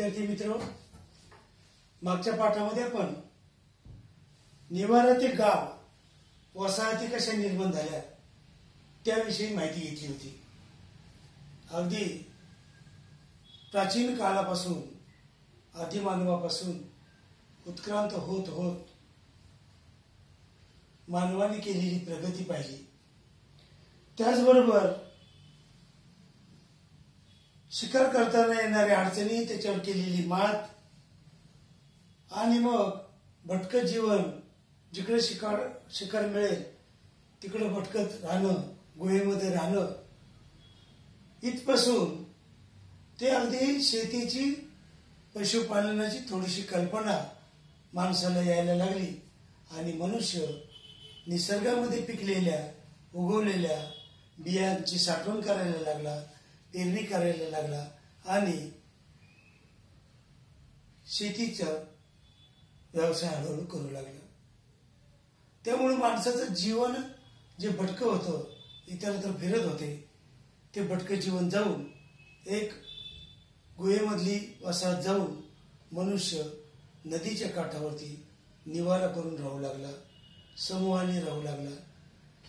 विद्यार्थी मित्र, मागच्या पाठामध्ये आपण निवारा ते गाव वसाहती कशा निर्माण झाल्या त्याविषयी माहिती घेतली होती. अगदी प्राचीन काळापासून आदिमानवापासून उत्क्रांत होत होत मानवाने केलेली प्रगती पाहिली. त्याचबरोबर शिकार करताना येणाऱ्या अडचणी, त्याच्यावर केलेली मात आणि मग भटकत जीवन, जिकडे शिकार मिळेल तिकडे भटकत राहणं, गुहेमध्ये राहणं, इथपासून ते अगदी शेतीची, पशुपालनाची थोडीशी कल्पना माणसाला यायला लागली आणि मनुष्य निसर्गामध्ये पिकलेल्या, उगवलेल्या बियांची साठवण करायला लागला, पेरणी करायला लागला आणि शेतीचा व्यवसाय हळूहळू करू लागला. त्यामुळे माणसाचं जीवन जे भटकं होतं, इतरत्र फिरत होते, ते भटकं जीवन जाऊन एक गुहेमधली वसाहत जाऊन मनुष्य नदीच्या काठावरती निवारा करून राहू लागला, समूहाने राहू लागला,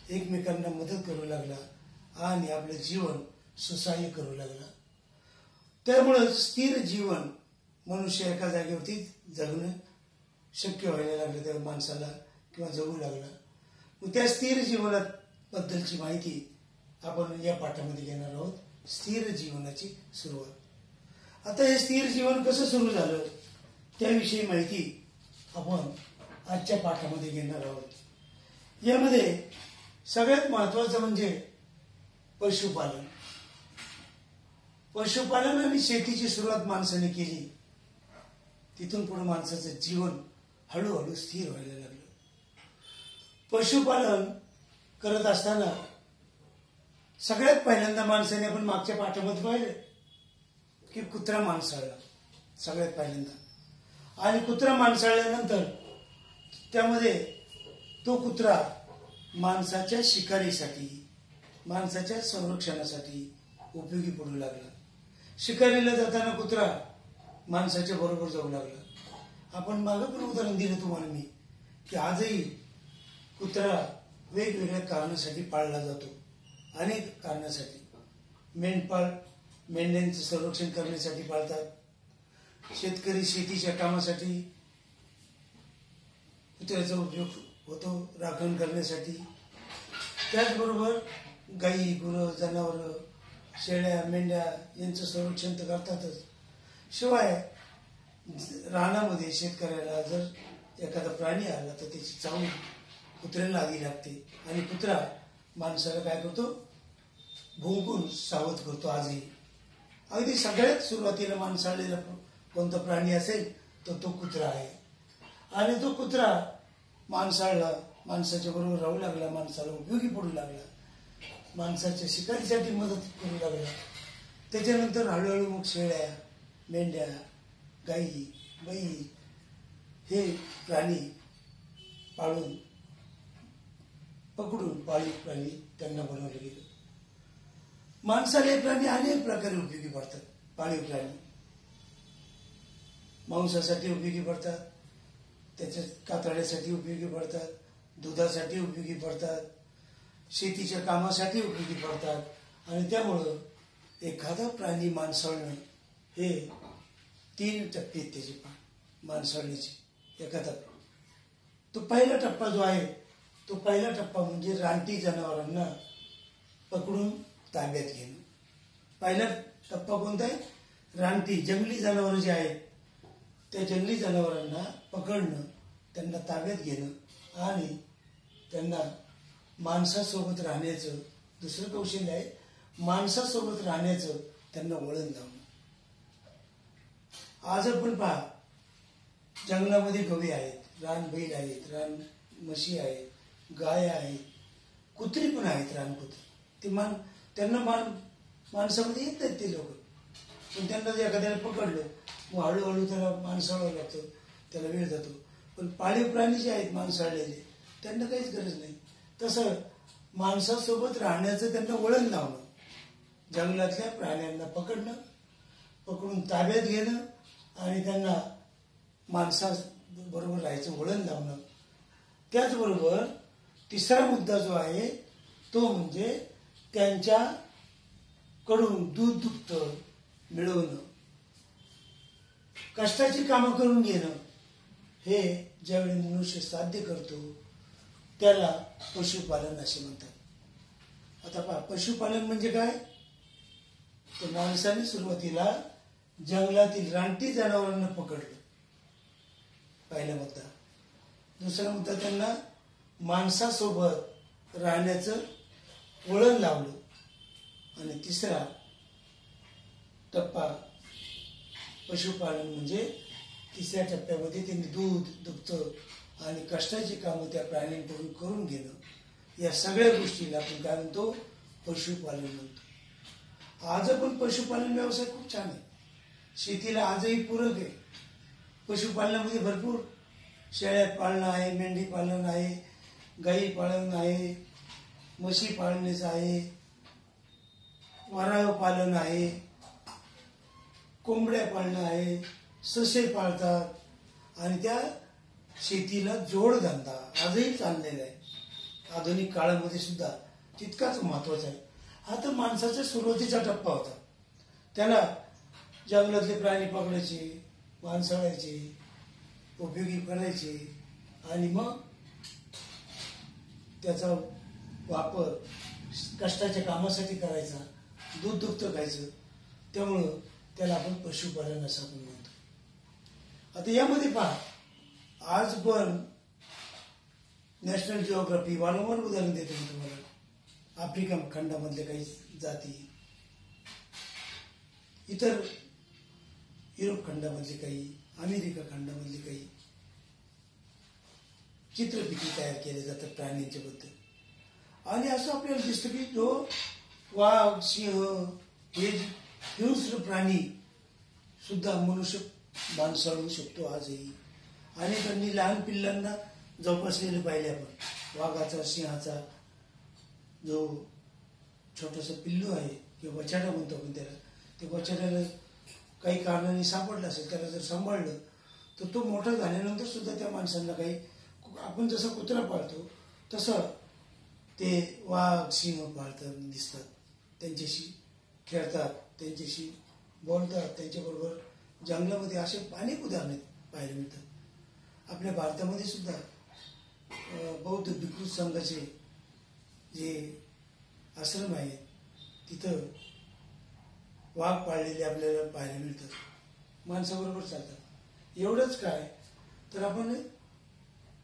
एकमेकांना मदत करू लागला आणि आपले जीवन सुसह्य करू लागला. त्यामुळे स्थिर जीवन मनुष्य एका जागेवरती जगणं शक्य व्हायला लागलं त्या माणसाला किंवा जगू लागला. मग त्या स्थिर जीवनात बद्दलची माहिती आपण या पाठामध्ये घेणार आहोत. स्थिर जीवनाची सुरुवात. आता हे स्थिर जीवन कसं सुरू झालं त्याविषयी माहिती आपण आजच्या पाठामध्ये घेणार आहोत. यामध्ये सगळ्यात महत्वाचं म्हणजे पशुपालन. पशुपालन आणि शेतीची सुरुवात माणसाने केली. तिथून पुढे माणसाचं जीवन हळूहळू स्थिर व्हायला लागलं. पशुपालन करत असताना सगळ्यात पहिल्यांदा माणसाने, आपण मागच्या पाठामध्ये पाहिलं की कुत्रा माणसाळला सगळ्यात पहिल्यांदा, आणि कुत्रा माणसाळल्यानंतर त्यामध्ये तो कुत्रा माणसाच्या शिकारीसाठी, माणसाच्या संरक्षणासाठी उपयोगी पडू लागला. शिकारीला जाताना कुत्रा माणसाच्या बरोबर जाऊ लागला. आपण मागं पण उदाहरण दिलं तुम्हाला मी की आजही कुत्रा वेगवेगळ्या कारणासाठी पाळला जातो. अनेक कारणासाठी. मेंढपाळ मेंढ्यांचं संरक्षण करण्यासाठी पाळतात. शेतकरी शेतीच्या कामासाठी कुत्र्याचा उपयोग होतो, राखण करण्यासाठी. त्याचबरोबर गाई, गुरं, जनावरं, शेळ्या, मेंढ्या यांचं संरक्षण तर करतातच. शिवाय रानामध्ये शेतकऱ्याला जर एखादा प्राणी आला तर त्याची चावून कुत्र्याला आधी लागते आणि कुत्रा माणसाला काय करतो, भुंकून सावध करतो. आजही अगदी सगळ्यात सुरुवातीला माणसाळलेला कोणता प्राणी असेल तर तो कुत्रा आहे. आणि तो कुत्रा माणसाला, माणसाच्या बरोबर राहू लागला, माणसाला उपयोगी पडू लागला, माणसाच्या शिकारीसाठी मदत करू लागला. त्याच्यानंतर हळूहळू मग शेळ्या, मेंढ्या, गाई, बैल हे प्राणी पाळून, पकडून पाळीव प्राणी त्यांना बनवले गेले. माणसाला हे प्राणी अनेक प्रकारे उपयोगी पडतात. पाळीव प्राणी मांसासाठी उपयोगी पडतात, त्याच्या कातड्यासाठी उपयोगी पडतात, दुधासाठी उपयोगी पडतात, शेतीच्या कामासाठी उपयोगी पडतात. आणि त्यामुळं एखादा प्राणी माणसाळणं हे 3 टप्पे आहेत त्याचे माणसाळण्याचे. एखादा तो पहिला टप्पा जो आहे, तो पहिला टप्पा म्हणजे रानटी जनावरांना पकडून ताब्यात घेणं. पहिला टप्पा कोणता आहे? रानटी जंगली जनावरं जे आहेत त्या जंगली जनावरांना पकडणं, त्यांना ताब्यात घेणं आणि त्यांना माणसासोबत राहण्याचं दुसरं कौशल्य आहे. माणसासोबत राहण्याचं त्यांना वळण लावणं. आज आपण पहा, जंगलामध्ये गवे आहेत, रान बैल आहेत, रान म्हशी आहेत, गाय आहेत, कुत्री पण आहेत, रानकुत्री. त्यांना माणसामध्ये येत नाहीत ते लोक. पण त्यांना जर एखाद्याला पकडलं मग हळूहळू त्याला माणसाळावं लागतं, त्याला वेळ जातो. पण पाळीव प्राणी जे आहेत माणसाळलेले, त्यांना काहीच गरज नाही. तसं माणसासोबत राहण्याचं त्यांना वळण लावणं, जंगलातल्या प्राण्यांना पकडणं, पकडून ताब्यात घेणं आणि त्यांना माणसाबरोबर राहायचं वळण लावणं. त्याचबरोबर तिसरा मुद्दा जो आहे तो म्हणजे त्यांच्याकडून दूध दुभत मिळवणं, कष्टाची कामं करून घेणं. हे ज्यावेळी मनुष्य साध्य करतो त्याला पशुपालन असे म्हणतात. आता पहा, पशुपालन म्हणजे काय? तर माणसाने सुरुवातीला जंगलातील रानटी जनावरांना पकडलं, पहिला मुद्दा. दुसरा मुद्दा, त्यांना माणसासोबत राहण्याचं वळण लावलं. आणि तिसरा टप्पा पशुपालन म्हणजे तिसऱ्या टप्प्यामध्ये त्यांनी दूध दुभत आणि कष्टाची कामं त्या प्राण्यांकडून करून घेणं. या सगळ्या गोष्टीला आपण काय म्हणतो? पशुपालन म्हणतो. आज पण पशुपालन व्यवसाय खूप छान आहे, शेतीला आजही पूरक आहे. पशुपालनामध्ये भरपूर शेळ्या पाळणं आहे, मेंढी पालन आहे, गाई पालन आहे, म्हशी पाळणेच आहे, वराह पालन आहे, कोंबड्या पाळणं आहे, ससे पाळतात. आणि त्या शेतीला जोडधंदा आजही चाललेला आहे. आधुनिक काळामध्ये सुद्धा तितकाच महत्वाचा आहे. हा तर माणसाचा सुरुवातीचा टप्पा होता. त्याला जंगलातले प्राणी पकडायचे, माणसाळायचे, उपयोगी करायचे आणि मग त्याचा वापर कष्टाच्या कामासाठी करायचा, दूध दुभतं खायचं. त्यामुळं त्याला आपण पशुपालन असं आपण म्हणतो. आता यामध्ये पहा, आज पण नॅशनल जिओग्राफी वारंवार उदाहरण देते मी तुम्हाला. आफ्रिका खंडामधले काही जाती, इतर युरोप खंडामधले काही, अमेरिका खंडामधले काही चित्रफिती तयार केले जातात प्राण्यांच्या बद्दल. आणि असं आपल्याला दिसतं की जो वाघ, सिंह हे हिंस्र प्राणी सुद्धा मनुष्य माणसाळू शकतो आजही. अनेकांनी लहान पिल्लांना जोपासलेले पाहिले आपण. वाघाचा, सिंहाचा जो छोटासा पिल्लू आहे किंवा बछाडा म्हणतो आपण त्याला, ते बछाड्याला काही कारणाने सापडलं असेल, त्याला जर सांभाळलं तर तो मोठा झाल्यानंतर सुद्धा त्या माणसांना काही, आपण जसं कुत्रा पाळतो तसं ते वाघ, सिंह पाळतात दिसतात. त्यांच्याशी खेळतात, त्यांच्याशी बोलतात, त्यांच्याबरोबर जंगलामध्ये असे अनेक उदाहरणे पाहायला मिळतात. आपल्या भारतामध्ये सुद्धा बौद्ध भिक्खू संघाचे जे आश्रम आहेत तिथं वाघ पाळलेले आपल्याला पाहायला मिळतात, माणसाबरोबर चालतात. एवढंच काय तर आपण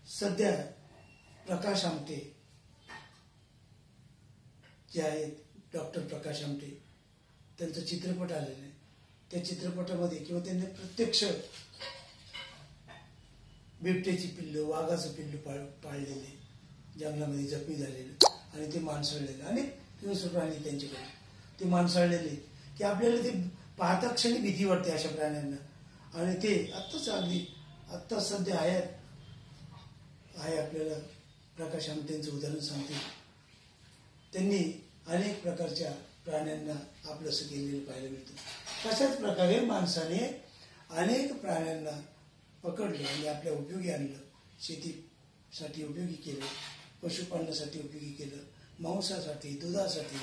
सध्या प्रकाश आमटे जे आहेत, डॉक्टर प्रकाश आमटे, त्यांचा चित्रपट आलेला आहे. त्या चित्रपटामध्ये किंवा त्यांनी प्रत्यक्ष बिबट्याची पिल्लं, वाघाचं पिल्लू पाळलेले, जंगलामध्ये जखमी झालेले आणि ते माणसाळलेले, अनेक हिंस्र प्राणी त्यांच्याकडे ते माणसाळलेले की आपल्याला ते पाहता क्षणी भीती वाटते अशा प्राण्यांना. आणि ते आत्ता सध्या आहे आपल्याला प्रकाश आमटेंचं उदाहरण सांगते. त्यांनी अनेक प्रकारच्या प्राण्यांना आपलंसं केलेलं पाहायला मिळतं. तशाच प्रकारे माणसाने अनेक प्राण्यांना पकडलं आणि आपल्या उपयोगी आणलं, शेतीसाठी उपयोगी केलं, पशुपालनासाठी उपयोगी केलं, मांसासाठी, दुधासाठी,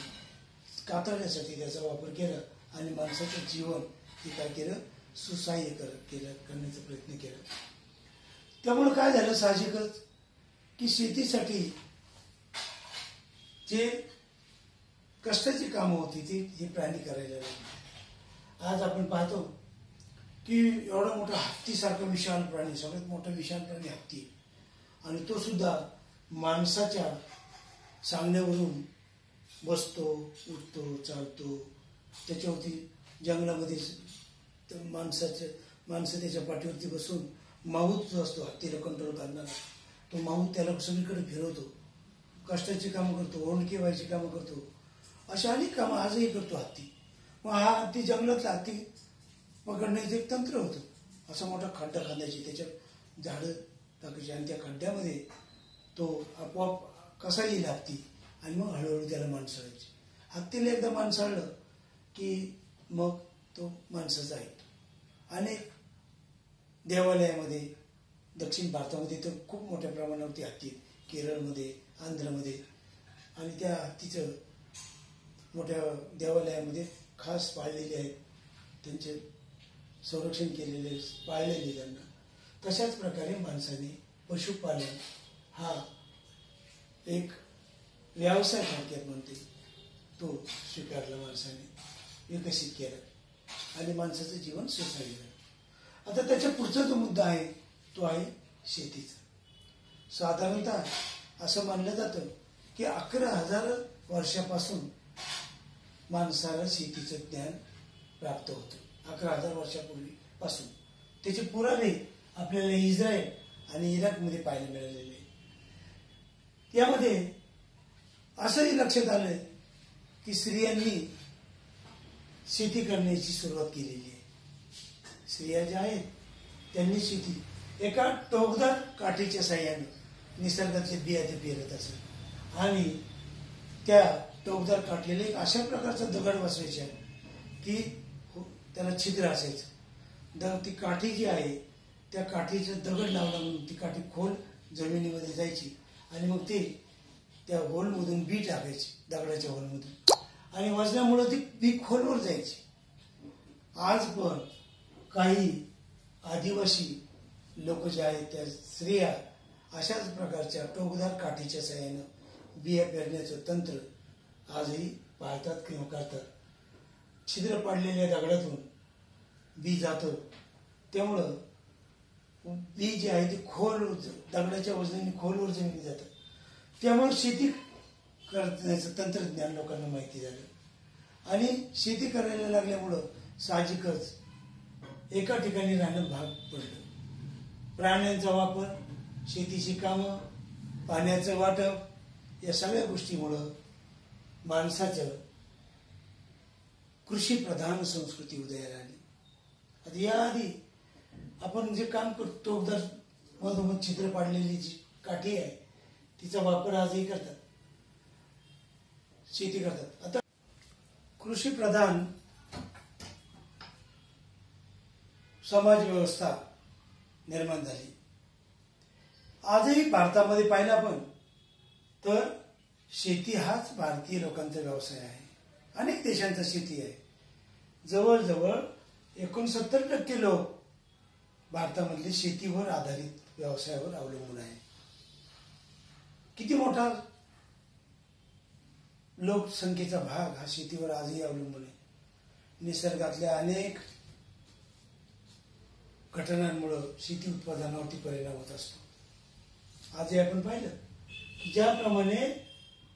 कातरण्यासाठी त्याचा वापर केला आणि माणसाचं जीवन हे काय केलं, सुसह्य करण्याचा प्रयत्न केला. त्यामुळे काय झालं, साहजिकच की शेतीसाठी जे कष्टाची कामं होती ती हे प्राणी करायला लागले. आज आपण पाहतो की एवढा मोठा हत्तीसारखा विशाल प्राणी, सगळ्यात मोठा विशाल प्राणी हत्ती, आणि तो सुद्धा माणसाच्या सांगण्यावरून बसतो, उठतो, चालतो. त्याच्यावरती जंगलामध्ये माणसं त्याच्या पाठीवरती बसून माहूत जो असतो हत्तीला कंट्रोल करणारा, तो माहूत त्याला सगळीकडे फिरवतो, कष्टाची कामं करतो, ओंडके व्हायची कामं करतो, अशा अनेक कामं आजही करतो हत्ती. मग हा हत्ती जंगलातला हत्ती पकडण्याचं एक तंत्र होतं. असा मोठा खड्डा खांदायची, त्याच्यात झाडं टाकायची आणि त्या खड्ड्यामध्ये तो आपोआप कसा येईल हत्ती, आणि मग हळूहळू त्याला माणसाळायची. हत्तीला एकदा माणसाळलं की मग तो माणसाचा आहे. अनेक देवालयामध्ये दक्षिण भारतामध्ये तर खूप मोठ्या प्रमाणावरती हत्ती, केरळमध्ये, आंध्रमध्ये, आणि त्या हत्तीचं मोठ्या देवालयामध्ये खास पाळलेले आहेत, त्यांचे संरक्षण केलेले, पाळलेले त्यांना. तशाच प्रकारे माणसाने पशुपालन हा एक व्यवसाय थोडक्यात म्हणते तो स्वीकारला, माणसाने विकसित केला आणि माणसाचं जीवन सुसावी झालं. आता त्याच्या पुढचा जो मुद्दा आहे तो आहे शेतीचा. साधारणतः असं मानलं जातं की 11,000 वर्षापासून माणसाला शेतीचं ज्ञान प्राप्त होतं. 11,000 वर्षापूर्वीपासून त्याचे पुरावे आपल्याला इस्रायल आणि इराकमध्ये पाहायला मिळालेले. यामध्ये असंही लक्षात आलं की स्त्रियांनी शेती करण्याची सुरुवात केलेली आहे. स्त्रिया ज्या आहेत त्यांनी शेती एका टोकदार काठीच्या साह्याने निसर्गातले बिया ते पेरत असत आणि त्या टोकदार काठलेले एक अशा प्रकारचा दगड बसवायचा की त्याला छिद्र असायचं. ती काठी जी आहे त्या काठीचं दगड लावला म्हणून ती काठी खोल जमिनीमध्ये जायची आणि मग ते त्या होलमधून बी टाकायची, दगडाच्या होलमधून, आणि वजनामुळे ती बी खोलवर जायची. आज पण काही आदिवासी लोक जे आहेत त्या स्त्रिया अशाच प्रकारच्या टोकदार काठीच्या साह्यानं बिया पेरण्याचं तंत्र आजही पाळतात किंवा करतात. छिद्र पाडलेल्या दगडातून बी जातं, त्यामुळं बी जे आहे ते खोल दगडाच्या वजनाने खोलवर जमिनी जातं. त्यामुळे शेती करण्याचं तंत्रज्ञान लोकांना माहिती झालं आणि शेती करायला लागल्यामुळं साहजिकच एका ठिकाणी राहणं भाग पडलं. प्राण्यांचा वापर, शेतीची कामं, पाण्याचं वाटप या सगळ्या गोष्टीमुळं माणसाचं कृषीप्रधान संस्कृती उदयाला आली. आता याआधी आपण जे काम करतो, टोकदार मधोमध छिद्र पाडलेली जी काठी आहे तिचा वापर आजही करतात, शेती करतात. आता कृषीप्रधान समाज व्यवस्था निर्माण झाली. आजही भारतामध्ये पाहिलं आपण तर शेती हाच भारतीय लोकांचा व्यवसाय आहे. अनेक देशांचा शेती आहे. जवळजवळ 69% लोक भारतामधले शेतीवर आधारित व्यवसायावर अवलंबून आहे. किती मोठा लोकसंख्येचा भाग हा शेतीवर आजही अवलंबून आहे. निसर्गातल्या अनेक घटनांमुळे शेती उत्पादनावरती परिणाम होत असतो. आजही आपण पाहिलं की ज्याप्रमाणे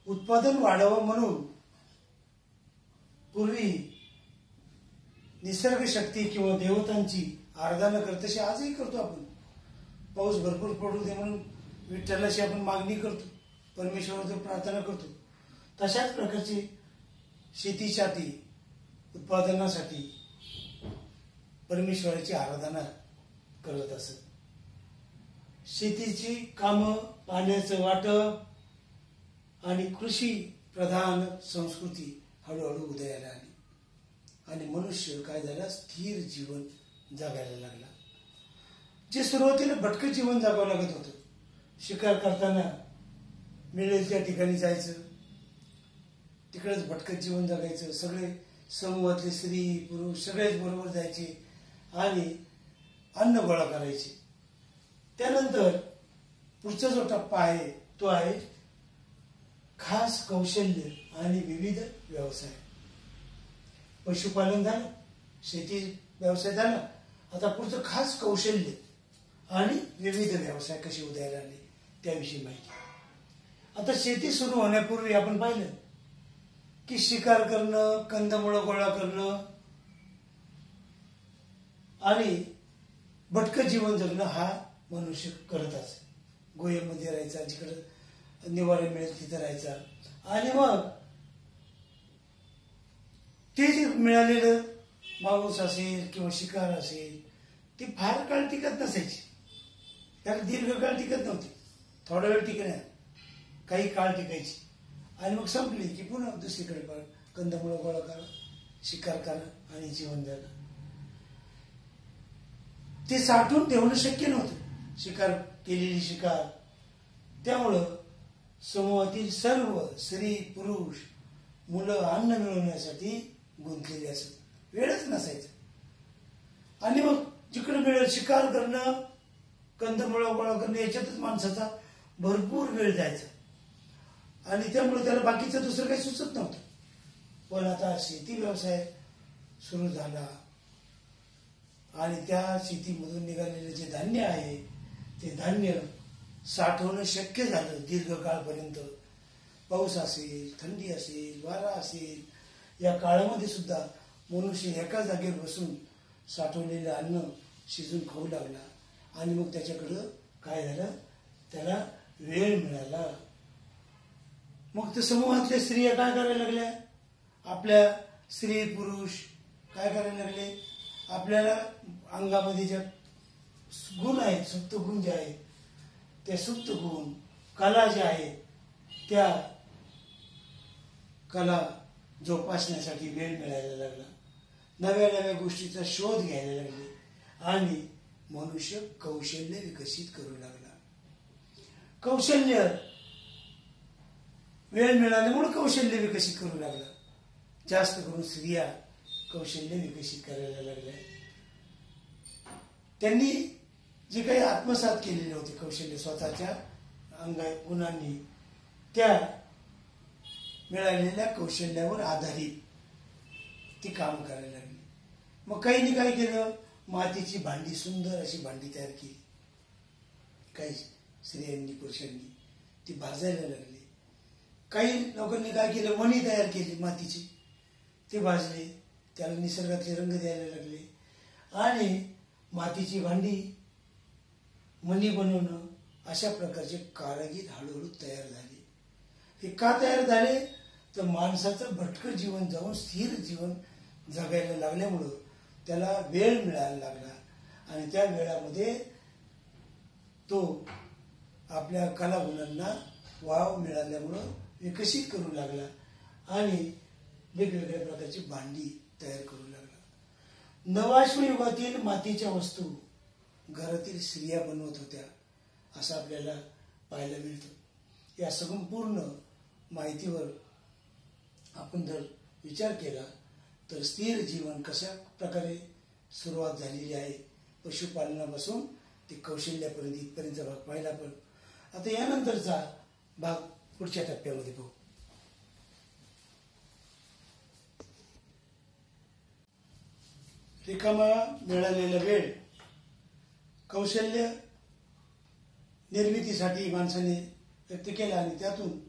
उत्पादन वाढावं म्हणून पूर्वी निसर्ग शक्ती किंवा देवतांची आराधना करत तशी आजही करतो आपण. पाऊस भरपूर पडू दे म्हणून विठ्ठलाशी आपण मागणी करतो, परमेश्वराची प्रार्थना करतो. तशाच प्रकारची शेतीसाठी, उत्पादनासाठी परमेश्वराची आराधना करत असत. शेतीची कामं, पाण्याचं वाटप आणि कृषी प्रधान संस्कृती हळूहळू उदयाला आली आणि मनुष्य काय झाला, स्थिर जीवन जगायला लागला. जे सुरुवातीला भटकं जीवन जगावं लागत होतं, शिकार करताना मिळेल त्या ठिकाणी जायचं, तिकडेच भटकत जीवन जगायचं, सगळे समूहातले स्त्री पुरुष सगळेच बरोबर जायचे आणि अन्न गोळा करायचे. त्यानंतर पुढचा जो टप्पा आहे तो आहे खास कौशल्य आणि विविध व्यवसाय. पशुपालन झालं, शेती व्यवसाय झाला, आता पुढचं खास कौशल्य आणि विविध व्यवसाय कसे उदयाला आले त्याविषयी माहिती. आता शेती सुरू होण्यापूर्वी आपण पाहिलं की शिकार करणं, कंदमुळं गोळा करणं आणि भटकं जीवन जगणं हा मनुष्य करत असे. गोयेमध्ये राहायचा, जिकडं निवारे मिळेल तिथं राहायचा आणि मग ते जे मिळालेलं मांस असेल किंवा शिकार असेल ती फार काळ टिकत नसायची. त्याला दीर्घकाळ टिकत नव्हती, थोडा वेळ टिकण्या, काही काळ टिकायची आणि मग संपली की पुन्हा दुसरीकडे कंदमुळं गोळा करा, शिकार करा आणि जीवन जगा. ते साठवून ठेवणं शक्य नव्हतं, शिकार केलेली शिकार. त्यामुळं समूहातील सर्व स्त्री पुरुष मुलं अन्न मिळवण्यासाठी गुंतलेली असत, वेळच नसायचा. आणि मग जिकडे मिळेल शिकार करणं, कंदमुळं गोळा करणं, याच्यातच माणसाचा भरपूर वेळ जायचा. आणि त्यामुळे त्याला बाकीचं दुसरं काही सुचत नव्हतं. पण आता शेती व्यवसाय सुरू झाला आणि त्या शेतीमधून निघालेलं जे धान्य आहे ते धान्य साठवणं शक्य झालं दीर्घकाळपर्यंत. पाऊस असेल, थंडी असेल, वारा असेल, या काळामध्ये सुद्धा मनुष्य एका जागेवर बसून साठवलेलं अन्न शिजून खाऊ लागला. आणि मग त्याच्याकडं काय झालं, त्याला वेळ मिळाला. मग ते समूहातल्या स्त्रिया काय करायला लागल्या, आपल्या स्त्री पुरुष काय करायला लागले, आपल्याला अंगामध्ये ज्या गुण आहेत, सुप्त गुण जे आहेत, त्या सुप्त गुण कला ज्या आहेत, त्या कला जोपासण्यासाठी वेळ मिळायला लागला. नव्या नव्या गोष्टीचा शोध घ्यायला लागले आणि मनुष्य कौशल्य विकसित करू लागला. कौशल्य वेळ मिळाल्यामुळे कौशल्य विकसित करू लागला. जास्त करून स्त्रिया कौशल्य विकसित करायला लागल्या. त्यांनी जे काही आत्मसात केलेले होते कौशल्य स्वतःच्या गुणांनी, त्या मिळालेल्या कौशल्यावर आधारित ती काम करायला लागली. मग काहींनी काय केलं, मातीची भांडी, सुंदर अशी भांडी तयार केली. काही स्त्रियांनी पुरुषांनी ती भाजायला लागली. काही लोकांनी काय केलं, मणी तयार केली मातीची, ते भाजले, त्याला निसर्गातले रंग द्यायला लागले. आणि मातीची भांडी, मणी बनवणं, अशा प्रकारचे कारागीर हळूहळू तयार झाले. हे का तयार झाले, तर माणसाचं भटकं जीवन जाऊन स्थिर जीवन जगायला लागल्यामुळं त्याला वेळ मिळायला लागला. आणि त्या वेळामध्ये तो आपल्या कलागुणांना वाव मिळाल्यामुळं विकसित करू लागला आणि वेगवेगळ्या प्रकारची भांडी तयार करू लागला. नवाश्म युगातील मातीच्या वस्तू घरातील स्त्रिया बनवत होत्या, असं आपल्याला पाहायला मिळतं. या संपूर्ण माहितीवर आपण जर विचार केला तर स्थिर जीवन कशा प्रकारे सुरुवात झालेली आहे, पशुपालनापासून ते कौशल्यापर्यंत इथपर्यंतचा भाग पाहिला. पण आता यानंतरचा भाग पुढच्या टप्प्यामध्ये पाहू. रिकामा मिळालेला वेळ कौशल्य निर्मितीसाठी माणसाने व्यक्त केला आणि त्यातून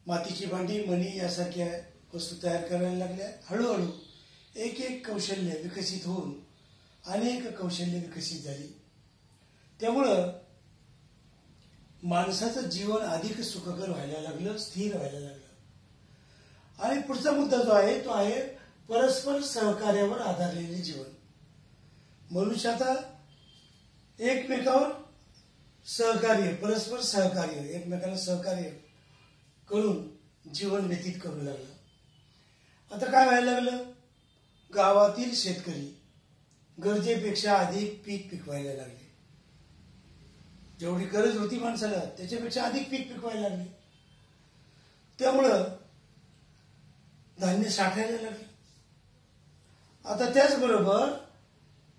मातीची भांडी, मणी यासारख्या वस्तू तयार करायला लागल्या. हळूहळू एक एक कौशल्य विकसित होऊन अनेक कौशल्य विकसित झाली. त्यामुळं माणसाचं जीवन अधिक सुखकर व्हायला लागलं, स्थिर व्हायला लागलं. आणि पुढचा मुद्दा जो आहे तो आहे परस्पर सहकार्यावर आधारलेले जीवन. मनुष्य आता एकमेकावर सहकार्य, परस्पर सहकार्य, एकमेकांना सहकार्य करून जीवन व्यतीत करू लागलं. आता काय व्हायला लागलं, गावातील शेतकरी गरजेपेक्षा अधिक पीक पिकवायला लागले. जेवढी गरज होती माणसाला त्याच्यापेक्षा अधिक पीक पिकवायला लागले. त्यामुळं धान्य साठायला लागले. आता त्याचबरोबर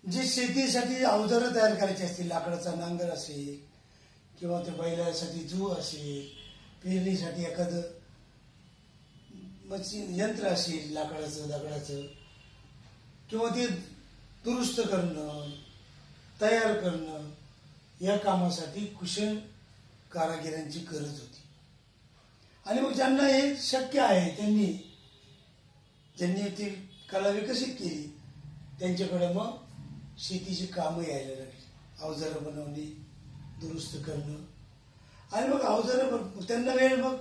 जे शेतीसाठी अवजारं तयार करायची असतील, लाकडाचा नांगर असेल किंवा ते बैलासाठी जू असेल, पेरणीसाठी एखादं मशीन यंत्र असेल लाकडाचं दगडाचं, किंवा ते दुरुस्त करणं, तयार करणं, या कामासाठी कुशल कारागिरांची गरज होती. आणि मग ज्यांना हे शक्य आहे ज्यांनी ती कला विकसित केली त्यांच्याकडे मग शेतीची कामं यायला लागली. अवजारं बनवणे, दुरुस्त करणं. आणि मग अवजारं त्यांना वेळ, मग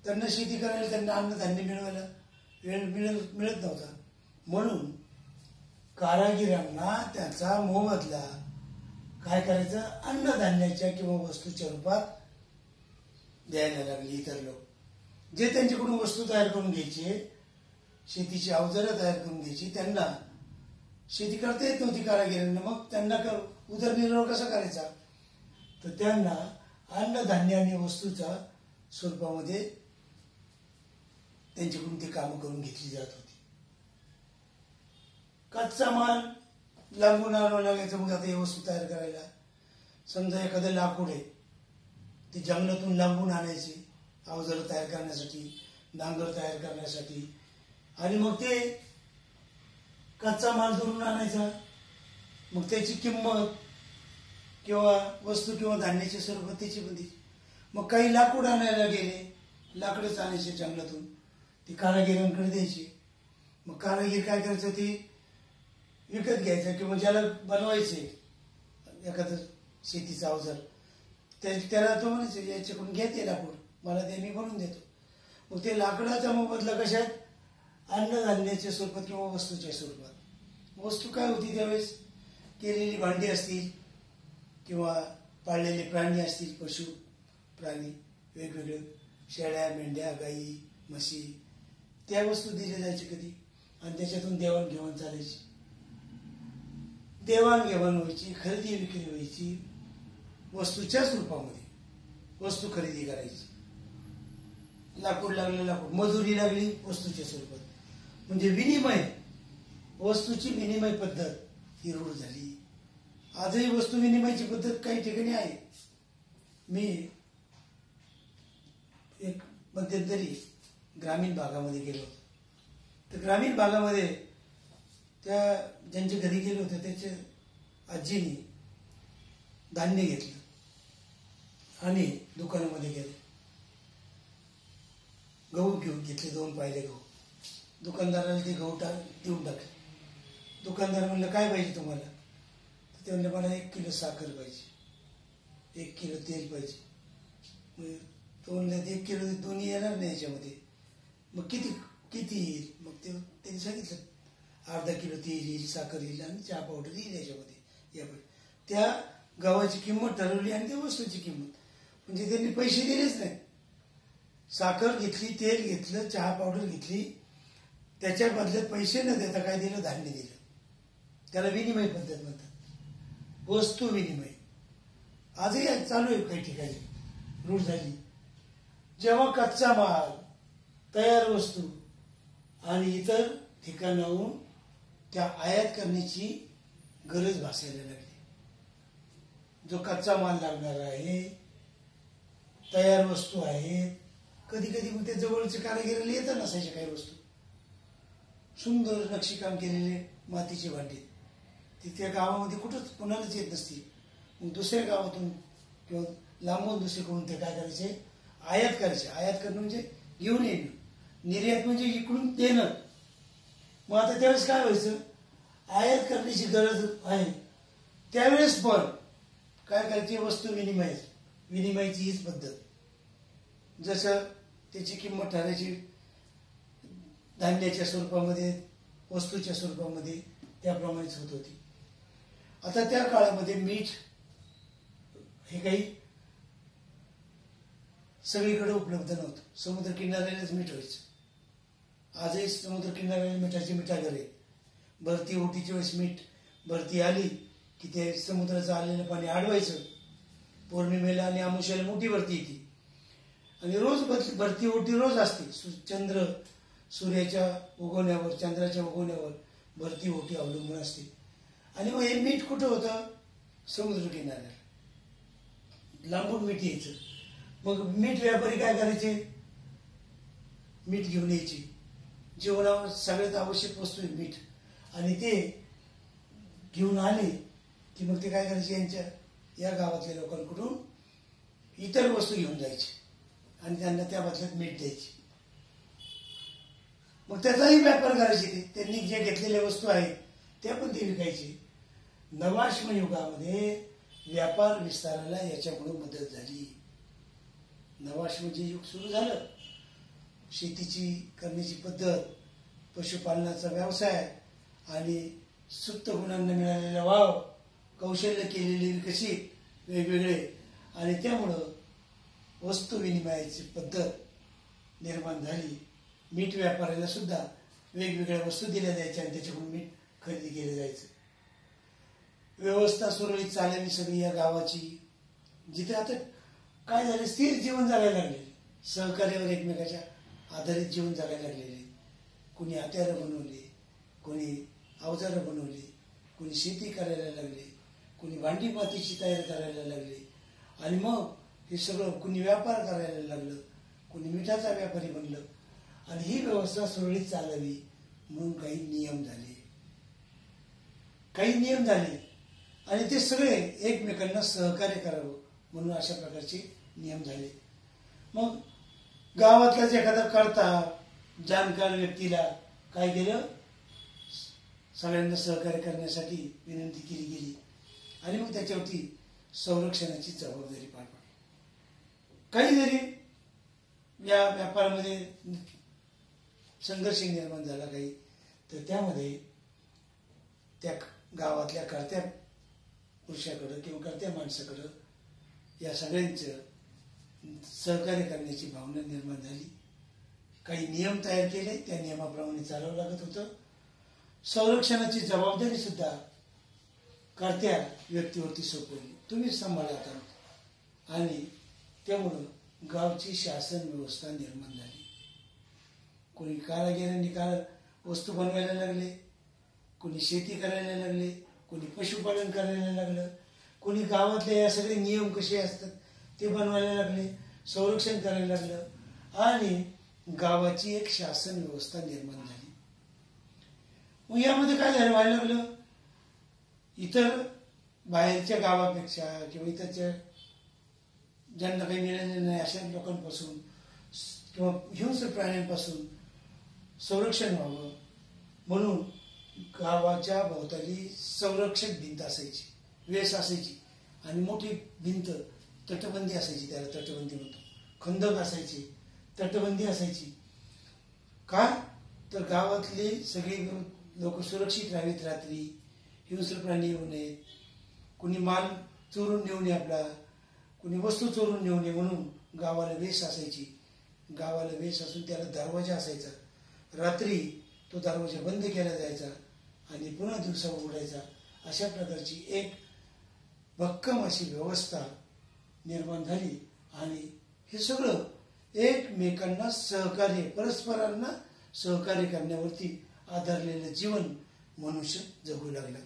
त्यांना शेती करायला, त्यांना अन्नधान्य मिळवायला वेळ मिळत नव्हता. म्हणून कारागिरांना त्यांचा मोबदला काय करायचं, अन्नधान्याच्या किंवा वस्तूच्या रूपात द्यायला लागले. इतर लोक जे त्यांच्याकडून वस्तू तयार करून घ्यायचे, शेतीची अवजारं तयार करून घ्यायची, त्यांना शेती करता येत नव्हती कारागिरांना, मग त्यांना उदरनिर्वाह कसा करायचा, तर त्यांना अन्नधान्य आणि वस्तूच्या स्वरूपामध्ये त्यांच्याकडून ती कामं करून घेतली जात होती. कच्चा माल लांबून आणावा लागायचा. मग आता ही वस्तू तयार करायला समजा एखादं लाकूड आहे, ते जंगलातून लांबून आणायचे अवजारं तयार करण्यासाठी, नांगर तयार करण्यासाठी, आणि मग ते कच्चा माल दुरून आणायचा. मग त्याची किंमत किंवा वस्तू किंवा धान्याच्या स्वरूपात त्याची बंदी. मग काही लाकूड आणायला गेले, लाकडंच आणायचे जंगलातून, ती कारागिरांकडे द्यायची. मग कारागीर काय करायचं, ती विकत घ्यायचं किंवा ज्याला बनवायचे एखादं शेतीचं अवजार त्याला तो म्हणायचं याच्याकडून घ्या ते लाकूड, मला ते मी बनवून देतो. मग ते लाकडाचा मोबदला कशात, अन्नधान्याच्या स्वरूपात किंवा वस्तूच्या स्वरूपात. वस्तू काय होती त्यावेळेस, केलेली भांडी असतील किंवा पाळलेले प्राणी असतील, पशु प्राणी वेगवेगळे, शेळ्या, मेंढ्या, गाई, म्हशी, त्या वस्तू दिल्या जायच्या कधी, आणि त्याच्यातून देवाणघेवाण चालायची. देवाणघेवाण व्हायची, खरेदी विक्री व्हायची, वस्तूच्याच रूपामध्ये वस्तू खरेदी करायची. लाकूड लागलं, लाकूड, मजुरी लागली वस्तूच्या स्वरूपात. म्हणजे विनिमय, वस्तूची विनिमय पद्धत ही रूढ झाली. आजही वस्तू विनिमयाची पद्धत काही ठिकाणी आहे. मी एक मध्यंतरी ग्रामीण भागामध्ये गेलो, तर ग्रामीण भागामध्ये त्या ज्यांच्या घरी गेलो होते त्याच्या आजीने धान्य घेतलं आणि दुकानामध्ये गेले, गहू घेतले, 2 पायले गहू. दुकानदाराला ते गहू देऊन टाकले. दुकानदार म्हणलं काय पाहिजे तुम्हाला, तर ते म्हणलं मला 1 किलो साखर पाहिजे, 1 किलो तेल पाहिजे. मग तो म्हणलं 1 किलो दोन्ही येणार नाही याच्यामध्ये, मग किती येईल. मग त्यांनी सांगितलं अर्धा किलो तेल येईल, साखर येईल आणि चहा पावडर येईल याच्यामध्ये. त्या गव्हाची किंमत ठरवली आणि त्या वस्तूची किंमत, म्हणजे त्यांनी पैसे दिलेच नाही. साखर घेतली, तेल घेतलं, चहा पावडर घेतली, त्याच्या बदल्यात पैसे न देता काय दिलं, धान्य दिलं. त्याला विनिमय पद्धत म्हणतात, वस्तू विनिमय. आजही चालू आहे काही ठिकाणी, रूढ झाली. जेव्हा कच्चा माल, तयार वस्तू आणि इतर ठिकाणाहून त्या आयात करण्याची गरज भासायला लागली. जो कच्चा माल लागणार आहे, तयार वस्तू आहेत, कधी कधी मग त्या जवळचे कारागिराला येत नसायचे काही वस्तू, सुंदर नक्षीकाम केलेले मातीचे भांडे, ती त्या गावामध्ये कुठंच कोणालाच येत नसतील. मग दुसऱ्या गावातून किंवा लांबून दुसरीकडून ते काय करायचे, आयात करायचे. आयात करणं म्हणजे घेऊन येणं, निर्यात म्हणजे इकडून देणं. मग आता त्यावेळेस काय व्हायचं, आयात करण्याची गरज आहे त्यावेळेस पण काय करायची, वस्तू विनिमयाची हीच पद्धत. जसं त्याची किंमत ठरायची धान्याच्या स्वरूपामध्ये, वस्तूच्या स्वरूपामध्ये, त्याप्रमाणेच होत होती. आता त्या काळामध्ये मीठ हे काही सगळीकडे उपलब्ध नव्हतं. समुद्र किनाऱ्यालाच मीठ व्हायचं. आजही समुद्र किनाऱ्याला मिठाची मिठागर आहे. भरती ओटीच्या वेळेस मीठ भरती आली की ते समुद्राचं आलेलं पाणी अडवायचं. पौर्णिमेला आणि अमावस्येला मोठी भरती येते आणि रोज भरती ओटी रोज असते. सूर्याच्या उगवण्यावर, चंद्राच्या उगवण्यावर भरती ओटी अवलंबून असते. आणि मग हे मीठ कुठं होतं, समुद्र किनाऱ्याला लांबून मीठ यायचं. मग मीठ व्यापारी काय करायचे, मीठ घेऊन यायचे. जेवणावर सगळ्यात आवश्यक वस्तू आहे मीठ, आणि ते घेऊन आले की मग ते काय करायचे, यांच्या या गावातल्या लोकांकडून इतर वस्तू घेऊन जायचे आणि त्यांना त्या बदल्यात मीठ द्यायचे. मग त्याचाही व्यापार करायचे. त्यांनी जे घेतलेल्या वस्तू आहेत त्या पण ते विकायचे. नवाश्म युगामध्ये व्यापार विस्ताराला याच्यामुळे मदत झाली. नवाश्म जे युग सुरू झालं, शेतीची करण्याची पद्धत, पशुपालनाचा व्यवसाय आणि सुप्त गुणांना मिळालेला वाव, कौशल्य केलेले विकसित वेगवेगळे, आणि त्यामुळं वस्तू विनिमयाची निर्माण झाली. मीठ व्यापाऱ्याला सुद्धा वेगवेगळ्या वस्तू दिल्या जायच्या आणि त्याच्याकडून मीठ खरेदी केलं जायचं. व्यवस्था सुरळीत चालावी सगळी या गावाची. जिथे आता काय झालं, स्थिर जीवन जगायला लागले, सहकार्यावर एकमेकाच्या आधारित जीवन जगायला लागलेले. कोणी हत्यारं बनवली, कोणी अवजारं बनवली, कोणी शेती करायला लागले, कोणी भांडी मातीची तयार करायला लागले, आणि मग हे सगळं कोणी व्यापार करायला लागलं, कोणी मिठाचा व्यापारी बनलं. आणि ही व्यवस्था सुरळीत चालावी म्हणून काही नियम झाले आणि ते सगळे एकमेकांना सहकार्य करावं म्हणून अशा प्रकारचे नियम झाले. मग गावातलाच एखादा करता जाणकार व्यक्तीला काय केलं, सगळ्यांना सहकार्य करण्यासाठी विनंती केली गेली आणि मग त्याच्यावरती संरक्षणाची जबाबदारी पार पडली. काही जरी या व्यापारामध्ये संघर्ष निर्माण झाला काही, तर त्यामध्ये त्या गावातल्या कर्त्या पुरुषाकडं किंवा कर्त्या माणसाकडं या सगळ्यांचं सहकार्य करण्याची भावना निर्माण झाली. काही नियम तयार केले, त्या नियमाप्रमाणे चालावं लागत होतं. संरक्षणाची जबाबदारी सुद्धा कर्त्या व्यक्तीवरती सोपवली, तुम्हीच सांभाळा आता. आणि त्यामुळं गावची शासन व्यवस्था निर्माण झाली. कोणी कारागिरांनी वस्तू बनवायला लागले, कोणी शेती करायला लागले, कोणी पशुपालन करायला लागलं, कोणी गावातले या सगळे नियम कसे असतात ते बनवायला लागले, संरक्षण करायला लागलं आणि गावाची एक शासन व्यवस्था निर्माण झाली. मग यामध्ये काय झालं, व्हायला लागलं, इतर बाहेरच्या गावापेक्षा किंवा इतरच्या ज्यांना काही मिळालेलं नाही अशा लोकांपासून किंवा हिंस्र प्राण्यांपासून संरक्षण व्हावं म्हणून गावाच्या भोवताली संरक्षक भिंत असायची, वेस असायची आणि मोठी भिंत, तटबंदी असायची, त्याला तटबंदी म्हणतो. खंदक असायची, तटबंदी असायची. का तर गावातले सगळे लोक सुरक्षित राहावीत, रात्री हिंस्र प्राणी येऊ नयेत, कुणी माल चोरून नेऊ नये आपला, कुणी वस्तू चोरून नेऊ नये म्हणून गावाला वेस असायची. गावाला वेस असून त्याला दरवाजा असायचा. रात्री तो दरवाजा बंद केला जायचा आणि पुन्हा दिवसा उघडायचा. अशा प्रकारची एक भक्कम अशी व्यवस्था निर्माण झाली आणि हे सगळं एकमेकांना सहकार्य, परस्परांना सहकार्य करण्यावरती आधारलेलं जीवन मनुष्य जगू लागला.